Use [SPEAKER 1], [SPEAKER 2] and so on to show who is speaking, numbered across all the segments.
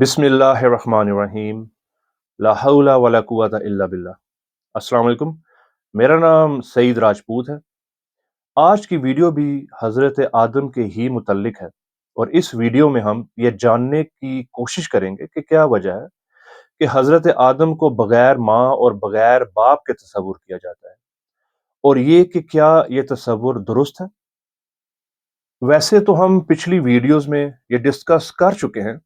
[SPEAKER 1] बिस्मिल्लाहिर्रहमानिर्रहीम ला हौला वला कुव्वता इल्ला बिल्लाह। अस्सलाम वालेकुम। मेरा नाम सईद राजपूत है। आज की वीडियो भी हज़रत आदम के ही मुतल्लिक है और इस वीडियो में हम ये जानने की कोशिश करेंगे कि क्या वजह है कि हज़रत आदम को बगैर माँ और बगैर बाप के तसव्वुर किया जाता है, और ये कि क्या ये तसव्वुर दुरुस्त है। वैसे तो हम पिछली वीडियोस में ये डिस्कस कर चुके हैं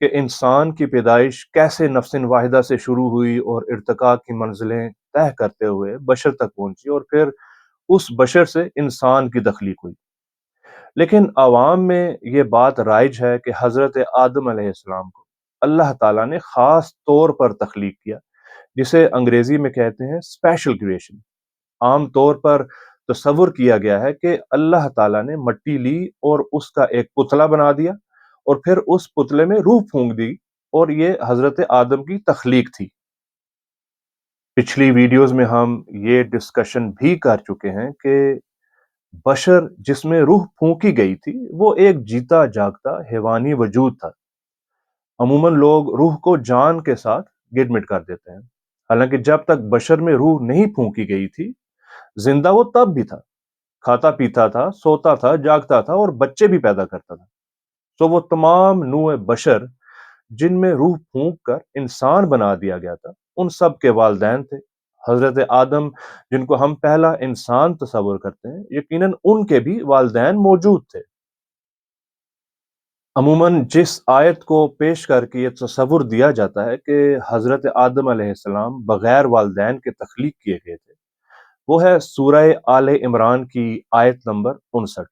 [SPEAKER 1] कि इंसान की पैदाइश कैसे नफ्सिन वाहिदा से शुरू हुई और इर्तिका की मंजिलें तय करते हुए बशर तक पहुंची और फिर उस बशर से इंसान की तख्लीक हुई। लेकिन अवाम में ये बात राइज है कि हज़रत आदम अलैहिस्सलाम को अल्लाह ताला ने ख़ास तौर पर तख्लीक किया, जिसे अंग्रेजी में कहते हैं स्पेशल क्रिएशन। आम तौर पर तसव्वुर किया गया है कि अल्लाह ताला ने मट्टी ली और उसका एक पुतला बना दिया और फिर उस पुतले में रूह फूंक दी, और ये हजरत आदम की तख्लीक थी। पिछली वीडियोस में हम ये डिस्कशन भी कर चुके हैं कि बशर जिसमें रूह फूंकी गई थी वो एक जीता जागता हैवानी वजूद था। अमूमन लोग रूह को जान के साथ गिरमिट कर देते हैं, हालांकि जब तक बशर में रूह नहीं फूंकी गई थी, जिंदा वो तब भी था, खाता पीता था, सोता था, जागता था और बच्चे भी पैदा करता था। तो वो तमाम नूह बशर जिनमें रूह फूंक कर इंसान बना दिया गया था, उन सब के वालिदैन थे। हजरत आदम जिनको हम पहला इंसान तस्वुर करते हैं, यकीनन उनके भी वालिदैन मौजूद थे। अमूमन जिस आयत को पेश करके ये तस्वुर दिया जाता है कि हजरत आदम अलैहिस्सलाम बगैर वालिदैन के तख्लीक किए गए थे, वो है सूरह आले इमरान की आयत नंबर 59,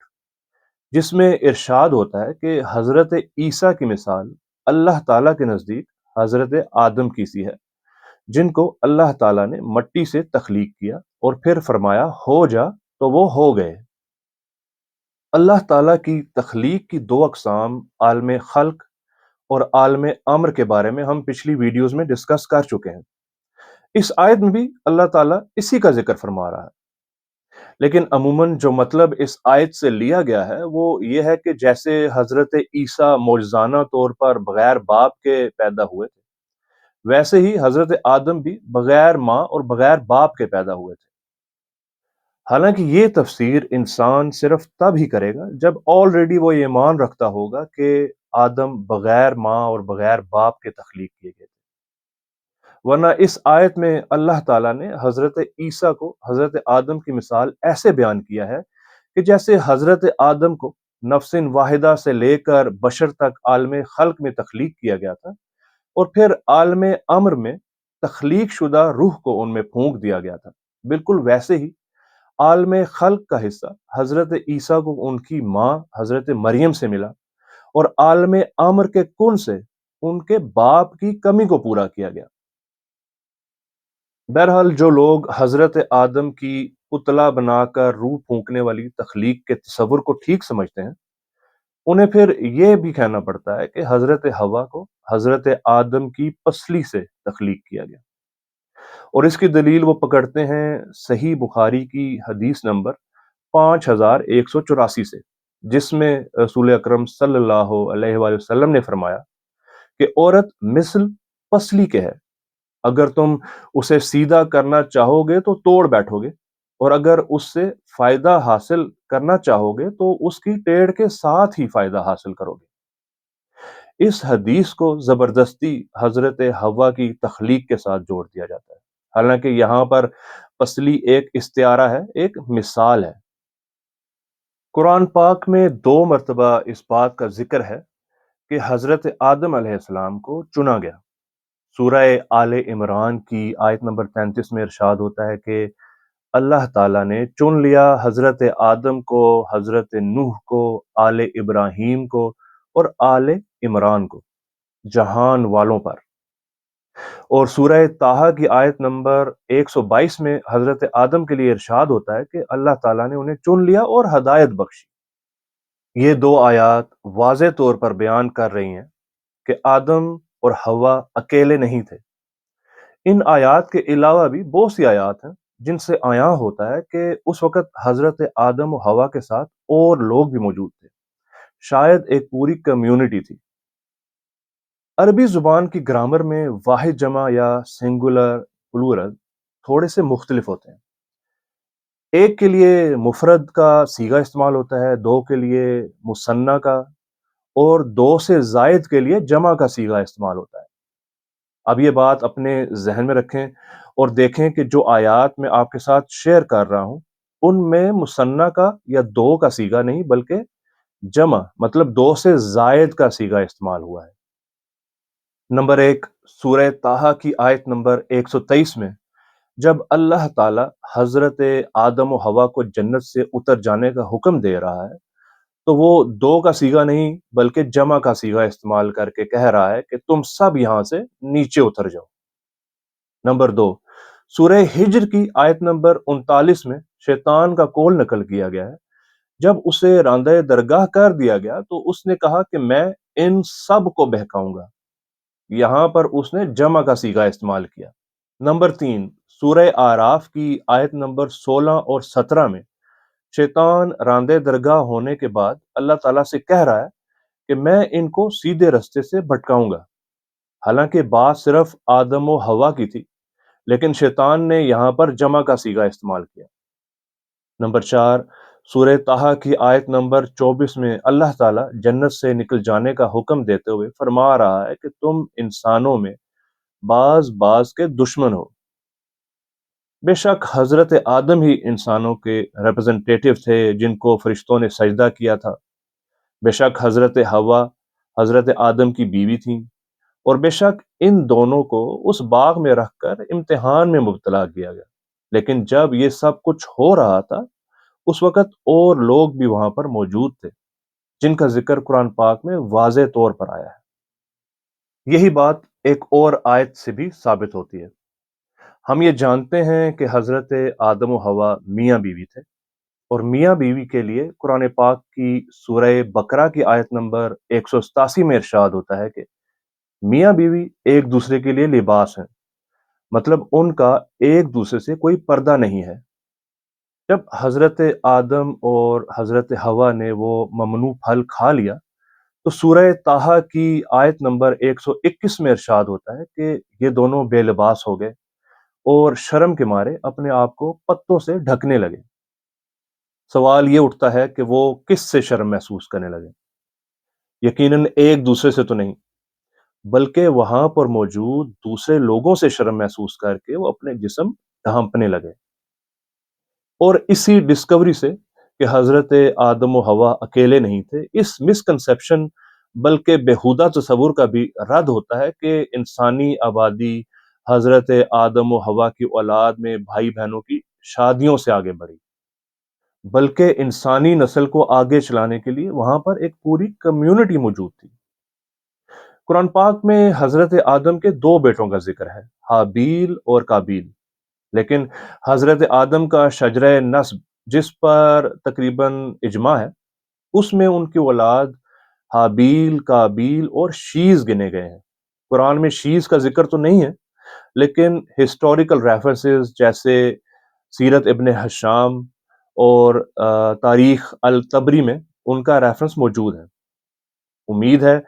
[SPEAKER 1] जिसमें इरशाद होता है कि हजरत ईसा की मिसाल अल्लाह ताला के नजदीक हजरत आदम की सी है, जिनको अल्लाह ताला ने मट्टी से तख्लीक किया और फिर फरमाया हो जा, तो वो हो गए। अल्लाह ताला की तख्लीक की दो अकसाम आलम खल्क और आलम अम्र के बारे में हम पिछली वीडियोस में डिस्कस कर चुके हैं। इस आयत में भी अल्लाह ताला इसी का जिक्र फरमा रहा है, लेकिन अमूमन जो मतलब इस आयत से लिया गया है वो ये है कि जैसे हजरत ईसा मौजज़ाना तौर पर बगैर बाप के पैदा हुए थे, वैसे ही हजरत आदम भी बगैर माँ और बगैर बाप के पैदा हुए थे। हालांकि ये तफसीर इंसान सिर्फ तब ही करेगा जब ऑलरेडी वो ये ईमान रखता होगा कि आदम बगैर माँ और बगैर बाप के तख्लीक किए गए थे। वरना इस आयत में अल्लाह ताला ने हजरत ईसा को हजरत आदम की मिसाल ऐसे बयान किया है कि जैसे हजरत आदम को नफ्सिन वाहिदा से लेकर बशर तक आलम खल्क में तख्लीक किया गया था और फिर आलम अम्र में तख्लीक शुदा रूह को उनमें फूंक दिया गया था, बिल्कुल वैसे ही आलम खल्क का हिस्सा हजरत ईसा को उनकी माँ हजरत मरियम से मिला और आलम अम्र के कुन से उनके बाप की कमी को पूरा किया गया। बहरहाल जो लोग हजरत आदम की पुतला बनाकर रूह फूंकने वाली तख्लीक के तस्वुर को ठीक समझते हैं, उन्हें फिर यह भी कहना पड़ता है कि हजरत हवा को हजरत आदम की पसली से तख्लीक किया गया, और इसकी दलील वो पकड़ते हैं सही बुखारी की हदीस नंबर 5184 से, जिसमें रसूल अकरम सल्लल्लाहु अलैहि वसल्लम ने फरमाया कि औरत मिस्ल पसली के है, अगर तुम उसे सीधा करना चाहोगे तो तोड़ बैठोगे, और अगर उससे फायदा हासिल करना चाहोगे तो उसकी टेड़ के साथ ही फायदा हासिल करोगे। इस हदीस को जबरदस्ती हजरत हवा की तख्लीक के साथ जोड़ दिया जाता है, हालांकि यहाँ पर पसली एक इस्तिआरा है, एक मिसाल है। कुरान पाक में दो मरतबा इस बात का जिक्र है कि हजरत आदम अलैहिस्सलाम को चुना गया। सूरह आले इमरान की आयत नंबर 33 में इरशाद होता है कि अल्लाह ताला ने चुन लिया हजरत आदम को, हजरत नूह को, आले इब्राहीम को और आले इमरान को, जहान वालों पर। और सूरह ताहा की आयत नंबर 122 में हजरत आदम के लिए इरशाद होता है कि अल्लाह ताला ने उन्हें चुन लिया और हदायत बख्शी। ये दो आयत वाज़े तौर पर बयान कर रही हैं कि आदम और हवा अकेले नहीं थे। इन आयात के अलावा भी बहुत सी आयात हैं जिनसे आया होता है कि उस वक़्त हज़रत आदम और हवा के साथ और लोग भी मौजूद थे। शायद एक पूरी कम्युनिटी थी। عربی زبان کی گرامر میں واحد جمع یا سنگولر پلورل تھوڑے سے مختلف ہوتے ہیں۔ ایک کے لیے مفرد کا صیغہ استعمال ہوتا ہے، دو کے لیے مثنیٰ کا، اور دو سے زائد کے لیے جمع کا صیغہ استعمال ہوتا ہے۔ اب یہ بات اپنے ذہن میں رکھیں اور دیکھیں کہ جو آیات میں آپ کے ساتھ شیئر کر رہا ہوں ان میں مثنیٰ کا یا دو کا صیغہ نہیں بلکہ جمع مطلب دو سے زائد کا صیغہ استعمال ہوا ہے۔ نمبر ایک، سورہ طٰہٰ کی آیت نمبر 123 میں جب اللہ تعالی حضرت آدم و حوا کو جنت سے اتر جانے کا حکم دے رہا ہے تو وہ دو کا صیغہ نہیں بلکہ جمع کا صیغہ استعمال کر کے کہہ رہا ہے کہ تم سب یہاں سے نیچے اتر جاؤ۔ نمبر دو، سورہ ہجر کی آیت نمبر 39 میں شیطان کا قول نقل کیا گیا ہے، جب اسے راندہ درگاہ کر دیا گیا تو اس نے کہا کہ میں ان سب کو بہکاؤں گا۔ یہاں پر اس نے جمع کا صیغہ استعمال کیا۔ نمبر تین، سورہ آراف کی آیت نمبر 16 اور 17 میں شیطان راندے درگاہ ہونے کے بعد اللہ تعالیٰ سے کہہ رہا ہے کہ میں ان کو سیدھے رستے سے بھٹکاؤں گا۔ حالانکہ بات صرف آدم و حوا کی تھی لیکن شیطان نے یہاں پر جمع کا صیغہ استعمال کیا۔ نمبر چار، سورہ طٰہٰ کی آیت نمبر 24 میں اللہ تعالیٰ جنت سے نکل جانے کا حکم دیتے ہوئے فرما رہا ہے کہ تم انسانوں میں بعض کے دشمن ہو۔ بے شک حضرت آدم ہی انسانوں کے ریپرزنٹیٹیو تھے جن کو فرشتوں نے سجدہ کیا تھا۔ بے شک حضرت حوا حضرت آدم کی بیوی تھیں، اور بے شک ان دونوں کو اس باغ میں رکھ کر امتحان میں مبتلا کیا گیا۔ لیکن جب یہ سب کچھ ہو رہا تھا اس وقت اور لوگ بھی وہاں پر موجود تھے جن کا ذکر قرآن پاک میں واضح طور پر آیا ہے۔ یہی بات ایک اور آیت سے بھی ثابت ہوتی ہے۔ ہم یہ جانتے ہیں کہ حضرت آدم و حوا میاں بیوی تھے، اور میاں بیوی کے لیے قرآن پاک کی سورہ بقرہ کی آیت نمبر 187 میں ارشاد ہوتا ہے کہ میاں بیوی ایک دوسرے کے لیے لباس ہیں، مطلب ان کا ایک دوسرے سے کوئی پردہ نہیں ہے۔ جب حضرت آدم اور حضرت حوا نے وہ ممنوع پھل کھا لیا تو سورہ طٰہٰ کی آیت نمبر 121 میں ارشاد ہوتا ہے کہ یہ دونوں بے لباس ہو گئے اور شرم کے مارے اپنے آپ کو پتوں سے ڈھکنے لگے۔ سوال یہ اٹھتا ہے کہ وہ کس سے شرم محسوس کرنے لگے؟ یقیناً ایک دوسرے سے تو نہیں، بلکہ وہاں پر موجود دوسرے لوگوں سے شرم محسوس کر کے وہ اپنے جسم ڈھانپنے لگے۔ اور اسی ڈسکوری سے کہ حضرت آدم و حوا اکیلے نہیں تھے، اس مسکنسیپشن بلکہ بےہودہ تصور کا بھی رد ہوتا ہے کہ انسانی آبادی حضرت آدم و حوا کی اولاد میں بھائی بہنوں کی شادیوں سے آگے بڑھی، بلکہ انسانی نسل کو آگے چلانے کے لیے وہاں پر ایک پوری کمیونٹی موجود تھی۔ قرآن پاک میں حضرت آدم کے دو بیٹوں کا ذکر ہے، حابیل اور قابیل، لیکن حضرت آدم کا شجرہ نسب جس پر تقریباً اجماع ہے اس میں ان کی اولاد حابیل، قابیل اور شیز گنے گئے ہیں۔ قرآن میں شیز کا ذکر تو نہیں ہے لیکن ہسٹوریکل ریفرنسز جیسے سیرت ابن ہشام اور تاریخ الطبری میں ان کا ریفرنس موجود ہے۔ امید ہے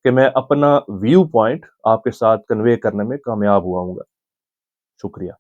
[SPEAKER 1] کہ میں اپنا ویو پوائنٹ آپ کے ساتھ کنوے کرنے میں کامیاب ہوا ہوں گا۔ شکریہ۔